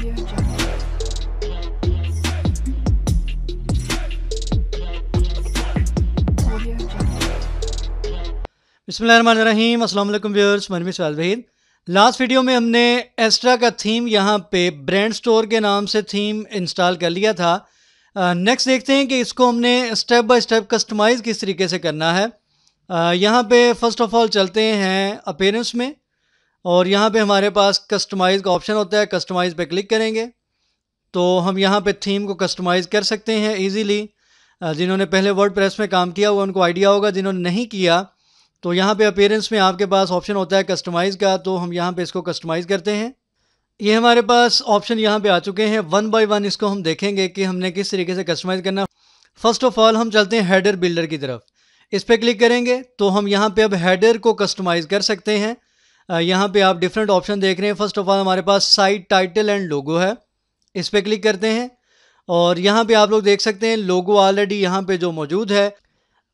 Audio Jungle. Audio Jungle. बिस्मिल्लाहिर्रहमानिर्रहीम, अस्सलाम वालेकुम व्यूअर्स, मैं मिस्टर वहीद। लास्ट वीडियो में हमने एस्ट्रा का थीम यहाँ पे ब्रांड स्टोर के नाम से थीम इंस्टॉल कर लिया था। नेक्स्ट देखते हैं कि इसको हमने स्टेप बाय स्टेप कस्टमाइज़ किस तरीके से करना है। यहाँ पे फ़र्स्ट ऑफ़ ऑल चलते हैं अपीयरेंस में, और यहाँ पे हमारे पास कस्टमाइज़ का ऑप्शन होता है। कस्टमाइज़ पे क्लिक करेंगे तो हम यहाँ पे थीम को कस्टमाइज़ कर सकते हैं ईज़िली। जिन्होंने पहले वर्डप्रेस में काम किया हुआ उनको आइडिया होगा, जिन्होंने नहीं किया तो यहाँ पे अपीयरेंस में आपके पास ऑप्शन होता है कस्टमाइज़ का, तो हम यहाँ पे इसको कस्टमाइज़ करते हैं। ये हमारे पास ऑप्शन यहाँ पे आ चुके हैं। वन बाय वन इसको हम देखेंगे कि हमने किस तरीके से कस्टमाइज़ करना। फ़र्स्ट ऑफ़ ऑल हम चलते हैं हेडर बिल्डर की तरफ। इस पर क्लिक करेंगे तो हम यहाँ पे अब हेडर को कस्टमाइज़ कर सकते हैं। यहाँ पे आप डिफरेंट ऑप्शन देख रहे हैं। फ़र्स्ट ऑफ़ ऑल हमारे पास साइट टाइटल एंड लोगो है, इस पर क्लिक करते हैं और यहाँ पे आप लोग देख सकते हैं लोगो ऑलरेडी यहाँ पे जो मौजूद है।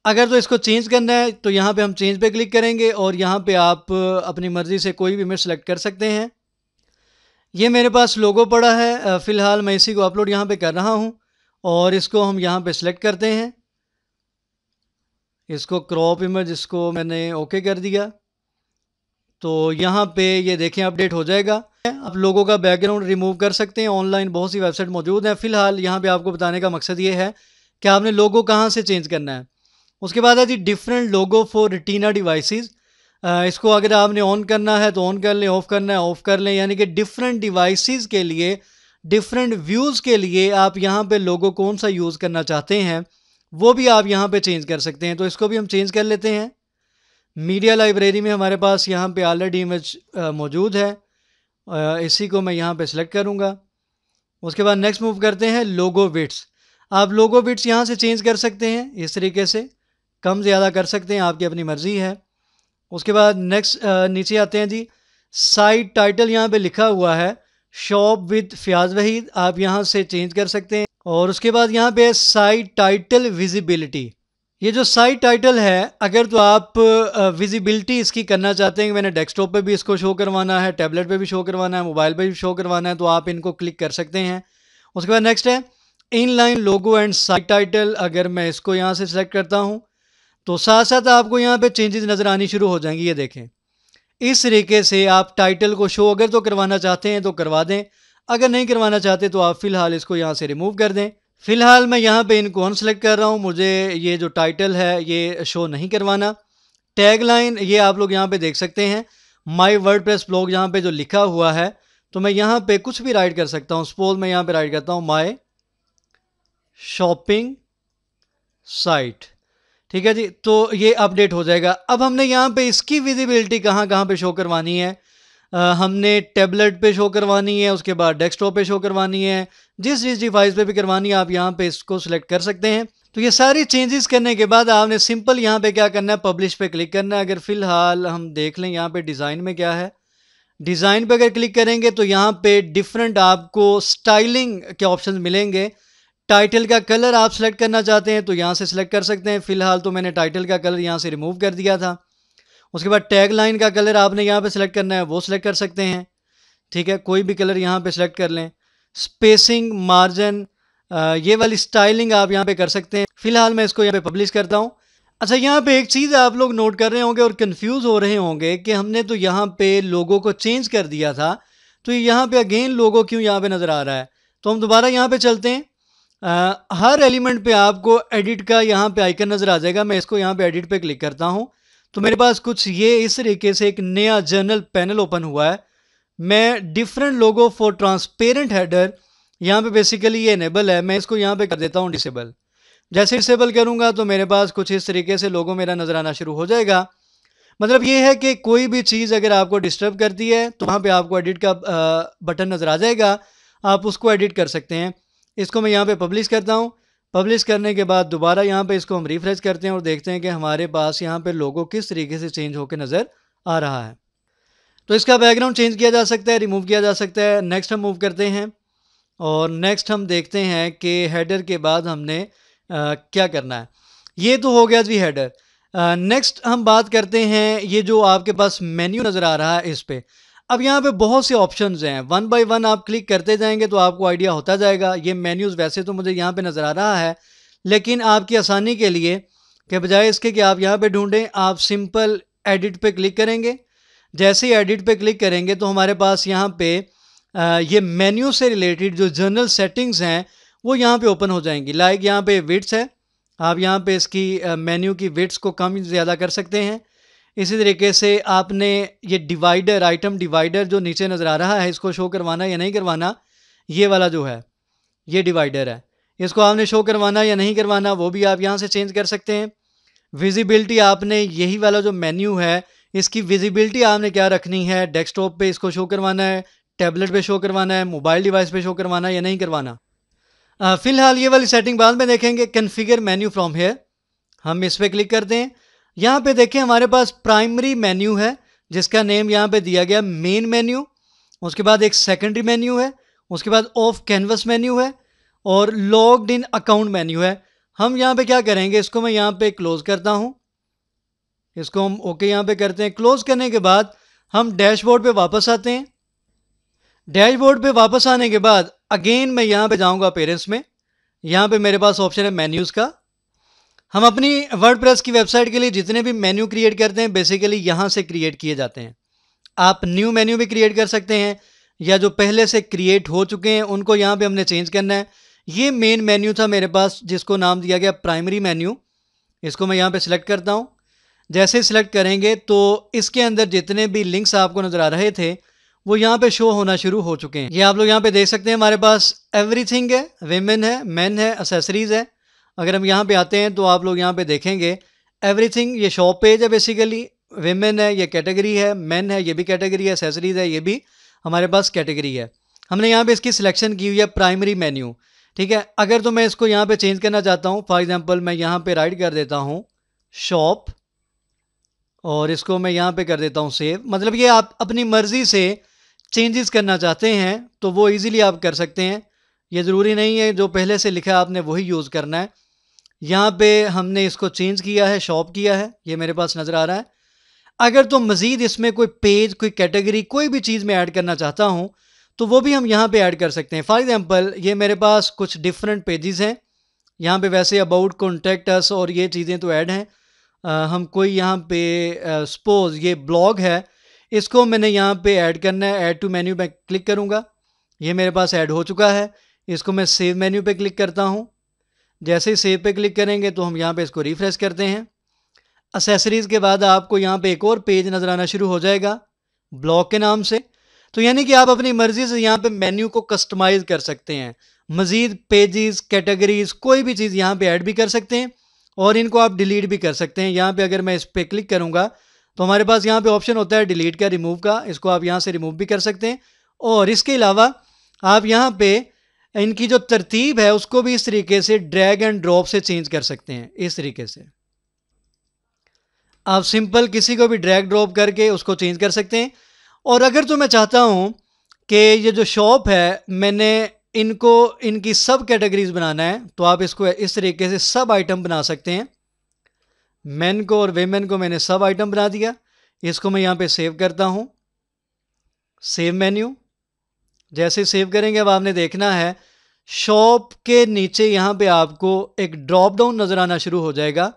अगर तो इसको चेंज करना है तो यहाँ पे हम चेंज पे क्लिक करेंगे और यहाँ पे आप अपनी मर्ज़ी से कोई भी इमेज सेलेक्ट कर सकते हैं। ये मेरे पास लोगो पड़ा है, फ़िलहाल मैं इसी को अपलोड यहाँ पे कर रहा हूँ और इसको हम यहाँ पे सिलेक्ट करते हैं। इसको क्रॉप इमेज, इसको मैंने ओके कर दिया तो यहाँ पे ये देखें अपडेट हो जाएगा। आप लोगों का बैकग्राउंड रिमूव कर सकते हैं। ऑनलाइन बहुत सी वेबसाइट मौजूद हैं। फ़िलहाल यहाँ पे आपको बताने का मकसद ये है कि आपने लोगो कहाँ से चेंज करना है। उसके बाद है जी different logo for retina devices. इसको अगर आपने ऑन करना है तो ऑन कर लें, ऑफ़ करना है ऑफ़ कर लें, यानी कि डिफरेंट डिवाइसेस के लिए, डिफरेंट व्यूज़ के लिए आप यहाँ पे लोगो कौन सा यूज़ करना चाहते हैं वो भी आप यहाँ पे चेंज कर सकते हैं। तो इसको भी हम चेंज कर लेते हैं। मीडिया लाइब्रेरी में हमारे पास यहाँ पे ऑलरेडी इमेज मौजूद है, इसी को मैं यहाँ पे सिलेक्ट करूँगा। उसके बाद नेक्स्ट मूव करते हैं लोगो विड्थ। आप लोगो विड्थ यहाँ से चेंज कर सकते हैं, इस तरीके से कम ज़्यादा कर सकते हैं, आपकी अपनी मर्ज़ी है। उसके बाद नेक्स्ट नीचे आते हैं जी, साइट टाइटल यहाँ पे लिखा हुआ है शॉप विद फ़याज़ वहीद, आप यहाँ से चेंज कर सकते हैं। और उसके बाद यहाँ पे साइट टाइटल विजिबिलिटी। ये जो साइट टाइटल है, अगर तो आप विजिबिलिटी इसकी करना चाहते हैं कि मैंने डेस्कटॉप पे भी इसको शो करवाना है, टैबलेट पे भी शो करवाना है, मोबाइल पे भी शो करवाना है, तो आप इनको क्लिक कर सकते हैं। उसके बाद नेक्स्ट है inline logo and site title. अगर मैं इसको यहाँ से सिलेक्ट करता हूँ तो साथ साथ आपको यहाँ पे चेंजेस नज़र आनी शुरू हो जाएंगी। ये देखें, इस तरीके से आप टाइटल को शो अगर तो करवाना चाहते हैं तो करवा दें, अगर नहीं करवाना चाहते तो आप फ़िलहाल इसको यहाँ से रिमूव कर दें। फ़िलहाल मैं यहाँ पे इनको अनसेलेक्ट कर रहा हूँ, मुझे ये जो टाइटल है ये शो नहीं करवाना। टैग लाइन ये आप लोग यहाँ पे देख सकते हैं, माई वर्डप्रेस ब्लॉग यहाँ पे जो लिखा हुआ है, तो मैं यहाँ पे कुछ भी राइट कर सकता हूँ। सपोज मैं यहाँ पे राइट करता हूँ माई शॉपिंग साइट, ठीक है जी, तो ये अपडेट हो जाएगा। अब हमने यहाँ पे इसकी विजिबिलिटी कहाँ कहाँ पे शो करवानी है। हमने टैबलेट पे शो करवानी है, उसके बाद डेस्कटॉप पे शो करवानी है, जिस डिवाइस पे भी करवानी है आप यहाँ पे इसको सिलेक्ट कर सकते हैं। तो ये सारी चेंजेस करने के बाद आपने सिंपल यहाँ पे क्या करना है, पब्लिश पे क्लिक करना है। अगर फ़िलहाल हम देख लें यहाँ पे डिज़ाइन में क्या है, डिज़ाइन पे अगर क्लिक करेंगे तो यहाँ पे डिफरेंट आपको स्टाइलिंग के ऑप्शन मिलेंगे। टाइटल का कलर आप सेलेक्ट करना चाहते हैं तो यहाँ से सिलेक्ट कर सकते हैं। फ़िलहाल तो मैंने टाइटल का कलर यहाँ से रिमूव कर दिया था। उसके बाद टैग लाइन का कलर आपने यहाँ पे सिलेक्ट करना है, वो सिलेक्ट कर सकते हैं, ठीक है, कोई भी कलर यहाँ पे सिलेक्ट कर लें। स्पेसिंग, मार्जिन, ये वाली स्टाइलिंग आप यहाँ पे कर सकते हैं। फ़िलहाल मैं इसको यहाँ पे पब्लिश करता हूँ। अच्छा, यहाँ पे एक चीज़ आप लोग नोट कर रहे होंगे और कंफ्यूज हो रहे होंगे कि हमने तो यहाँ पे लोगो को चेंज कर दिया था, तो यहाँ पे अगेन लोगो क्यों यहाँ पे नज़र आ रहा है। तो हम दोबारा यहाँ पे चलते हैं। हर एलिमेंट पे आपको एडिट का यहाँ पे आइकन नज़र आ जाएगा। मैं इसको यहाँ पे एडिट पे क्लिक करता हूँ तो मेरे पास कुछ ये इस तरीके से एक नया जर्नल पैनल ओपन हुआ है। मैं different logo for transparent header, यहाँ पे बेसिकली ये इनेबल है, मैं इसको यहाँ पे कर देता हूँ डिसेबल। जैसे डिसेबल करूँगा तो मेरे पास कुछ इस तरीके से लोगो मेरा नज़र आना शुरू हो जाएगा। मतलब ये है कि कोई भी चीज़ अगर आपको डिस्टर्ब करती है तो वहाँ पे आपको एडिट का बटन नज़र आ जाएगा, आप उसको एडिट कर सकते हैं। इसको मैं यहाँ पे पब्लिश करता हूँ। पब्लिश करने के बाद दोबारा यहाँ पे इसको हम रिफ्रेश करते हैं और देखते हैं कि हमारे पास यहाँ पे लोगो किस तरीके से चेंज होकर नज़र आ रहा है। तो इसका बैकग्राउंड चेंज किया जा सकता है, रिमूव किया जा सकता है। नेक्स्ट हम मूव करते हैं और नेक्स्ट हम देखते हैं कि हेडर के बाद हमने क्या करना है। ये तो हो गया जी हेडर। नेक्स्ट हम बात करते हैं, ये जो आपके पास मेन्यू नज़र आ रहा है इस पर अब यहाँ पे बहुत से ऑप्शंस हैं, वन बाय वन आप क्लिक करते जाएंगे तो आपको आइडिया होता जाएगा। ये मेन्यूज़ वैसे तो मुझे यहाँ पे नज़र आ रहा है, लेकिन आपकी आसानी के लिए के बजाय इसके कि आप यहाँ पे ढूंढें, आप सिंपल एडिट पे क्लिक करेंगे। जैसे ही एडिट पे क्लिक करेंगे तो हमारे पास यहाँ पे ये मेन्यू से रिलेटेड जो जनरल सेटिंग्स हैं वो यहाँ पे ओपन हो जाएंगी। लाइक यहाँ पे विड्थ है, आप यहाँ पे इसकी मेन्यू की विड्थ को कम ज़्यादा कर सकते हैं। इसी तरीके से आपने ये डिवाइडर, आइटम डिवाइडर जो नीचे नज़र आ रहा है, इसको शो करवाना या नहीं करवाना, ये वाला जो है ये डिवाइडर है, इसको आपने शो करवाना या नहीं करवाना वो भी आप यहाँ से चेंज कर सकते हैं। विजिबिलिटी आपने यही वाला जो मेन्यू है इसकी विजिबिलिटी आपने क्या रखनी है, डेस्कटॉप पे इसको शो करवाना है, टैबलेट पे शो करवाना है, मोबाइल डिवाइस पे शो करवाना है या नहीं करवाना। फ़िलहाल ये वाली सेटिंग बाद में देखेंगे। कन्फिगर मेन्यू फ्रॉम हेयर, हम इस पर क्लिक करते हैं। यहाँ पे देखें हमारे पास प्राइमरी मेन्यू है जिसका नेम यहाँ पे दिया गया मेन मेन्यू, उसके बाद एक सेकेंडरी मेन्यू है, उसके बाद ऑफ कैनवस मेन्यू है और लॉग्ड इन अकाउंट मेन्यू है। हम यहाँ पे क्या करेंगे, इसको मैं यहाँ पे क्लोज करता हूँ, इसको हम ओके यहाँ पे करते हैं। क्लोज करने के बाद हम डैशबोर्ड पे वापस आते हैं। डैशबोर्ड पे वापस आने के बाद अगेन मैं यहाँ पे जाऊँगा पेरेंट्स में, यहाँ पे मेरे पास ऑप्शन है मेन्यूज़ का। हम अपनी वर्डप्रेस की वेबसाइट के लिए जितने भी मेन्यू क्रिएट करते हैं बेसिकली यहाँ से क्रिएट किए जाते हैं। आप न्यू मेन्यू भी क्रिएट कर सकते हैं या जो पहले से क्रिएट हो चुके हैं उनको यहाँ पे हमने चेंज करना है। ये मेन मेन्यू था मेरे पास जिसको नाम दिया गया प्राइमरी मेन्यू, इसको मैं यहाँ पे सिलेक्ट करता हूँ। जैसे सिलेक्ट करेंगे तो इसके अंदर जितने भी लिंक्स आपको नज़र आ रहे थे वो यहाँ पे शो होना शुरू हो चुके हैं। ये आप लोग यहाँ पे देख सकते हैं, हमारे पास एवरीथिंग है, विमेन है, मेन है, एसेसरीज़ है। अगर हम यहाँ पे आते हैं तो आप लोग यहाँ पे देखेंगे एवरीथिंग ये शॉप पेज है बेसिकली, विमेन है ये कैटेगरी है, मेन है ये भी कैटेगरी है, एसेसरीज़ है ये भी हमारे पास कैटेगरी है। हमने यहाँ पे इसकी सिलेक्शन की हुई है प्राइमरी मेन्यू, ठीक है। अगर तो मैं इसको यहाँ पे चेंज करना चाहता हूँ, फॉर एग्जांपल मैं यहाँ पे राइट कर देता हूँ शॉप और इसको मैं यहाँ पे कर देता हूँ सेव। मतलब ये आप अपनी मर्ज़ी से चेंजेस करना चाहते हैं तो वो इजीली आप कर सकते हैं, ये ज़रूरी नहीं है जो पहले से लिखा है आपने वही यूज़ करना है। यहाँ पे हमने इसको चेंज किया है, शॉप किया है, ये मेरे पास नज़र आ रहा है। अगर तो मज़ीद इसमें कोई पेज, कोई कैटेगरी, कोई भी चीज़ मैं ऐड करना चाहता हूँ तो वो भी हम यहाँ पे ऐड कर सकते हैं। फॉर एग्जांपल ये मेरे पास कुछ डिफरेंट पेजेस हैं, यहाँ पे वैसे अबाउट, कॉन्टैक्ट अस और ये चीज़ें तो ऐड हैं। हम कोई यहाँ पे सपोज़ ये ब्लॉग है, इसको मैंने यहाँ पे ऐड करना है, ऐड टू मेन्यू पे क्लिक करूँगा, ये मेरे पास ऐड हो चुका है। इसको मैं सेव मेन्यू पे क्लिक करता हूँ। जैसे ही सेव पे क्लिक करेंगे तो हम यहाँ पे इसको रिफ्रेश करते हैं। एसेसरीज़ के बाद आपको यहाँ पे एक और पेज नज़र आना शुरू हो जाएगा ब्लॉग के नाम से। तो यानी कि आप अपनी मर्ज़ी से यहाँ पे मेन्यू को कस्टमाइज़ कर सकते हैं, मज़ीद पेजेस, कैटेगरीज़, कोई भी चीज़ यहाँ पे ऐड भी कर सकते हैं और इनको आप डिलीट भी कर सकते हैं। यहाँ पे अगर मैं इस पर क्लिक करूँगा तो हमारे पास यहाँ पे ऑप्शन होता है डिलीट का, रिमूव का, इसको आप यहाँ से रिमूव भी कर सकते हैं। और इसके अलावा आप यहाँ पे इनकी जो तरतीब है उसको भी इस तरीके से ड्रैग एंड ड्रॉप से चेंज कर सकते हैं। इस तरीके से आप सिंपल किसी को भी ड्रैग ड्रॉप करके उसको चेंज कर सकते हैं। और अगर तो मैं चाहता हूँ कि ये जो शॉप है मैंने इनको इनकी सब कैटेगरीज बनाना है तो आप इसको इस तरीके से सब आइटम बना सकते हैं। मेन को और वेमेन को मैंने सब आइटम बना दिया। इसको मैं यहाँ पे सेव करता हूँ, सेव मेन्यू। जैसे सेव करेंगे अब आपने देखना है शॉप के नीचे यहाँ पे आपको एक ड्रॉप डाउन नज़र आना शुरू हो जाएगा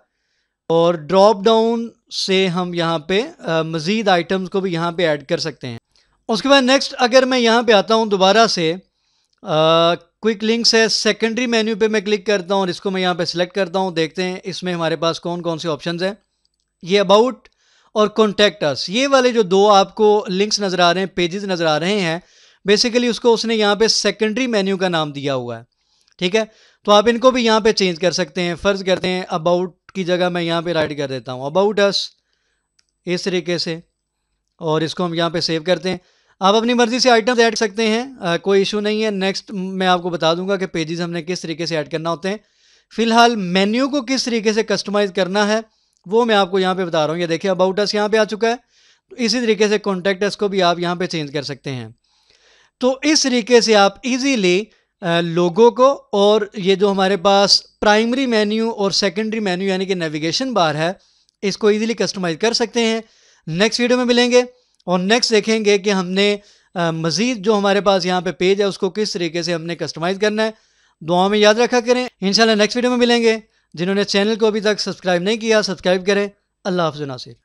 और ड्रॉप डाउन से हम यहाँ पे मज़ीद आइटम्स को भी यहाँ पे ऐड कर सकते हैं। उसके बाद नेक्स्ट अगर मैं यहाँ पे आता हूँ दोबारा से क्विक लिंक्स है, सेकेंडरी मेन्यू पे मैं क्लिक करता हूँ और इसको मैं यहाँ पे सिलेक्ट करता हूँ। देखते हैं इसमें हमारे पास कौन कौन से ऑप्शंस हैं। ये अबाउट और कॉन्टैक्ट अस, ये वाले जो दो आपको लिंक्स नज़र आ रहे हैं, पेजेस नज़र आ रहे हैं, बेसिकली उसको उसने यहाँ पे सेकेंडरी मेन्यू का नाम दिया हुआ है, ठीक है। तो आप इनको भी यहाँ पे चेंज कर सकते हैं। फ़र्ज़ करते हैं अबाउट की जगह मैं यहाँ पे राइट कर देता हूँ अबाउट अस, इस तरीके से, और इसको हम यहाँ पे सेव करते हैं। आप अपनी मर्ज़ी से आइटम्स ऐड सकते हैं, कोई इशू नहीं है। नेक्स्ट मैं आपको बता दूंगा कि पेजेस हमने किस तरीके से ऐड करना होते हैं। फ़िलहाल मेन्यू को किस तरीके से कस्टमाइज़ करना है वो मैं आपको यहाँ पे बता रहा हूँ। ये देखिए अबाउट अस यहाँ पे आ चुका है, तो इसी तरीके से कॉन्टैक्ट अस को भी आप यहाँ पे चेंज कर सकते हैं। तो इस तरीके से आप इजीली लोगों को और ये जो हमारे पास प्राइमरी मेन्यू और सेकेंडरी मेन्यू यानी कि नेविगेशन बार है, इसको इजीली कस्टमाइज़ कर सकते हैं। नेक्स्ट वीडियो में मिलेंगे। और नेक्स्ट देखेंगे कि हमने मज़ीद जो हमारे पास यहाँ पे पेज है उसको किस तरीके से हमने कस्टमाइज़ करना है। दुआ में याद रखा करें। इंशाल्लाह नेक्स्ट वीडियो में मिलेंगे। जिन्होंने चैनल को अभी तक सब्सक्राइब नहीं किया, सब्सक्राइब करें। अल्लाह हाफ़िज़ नासिर।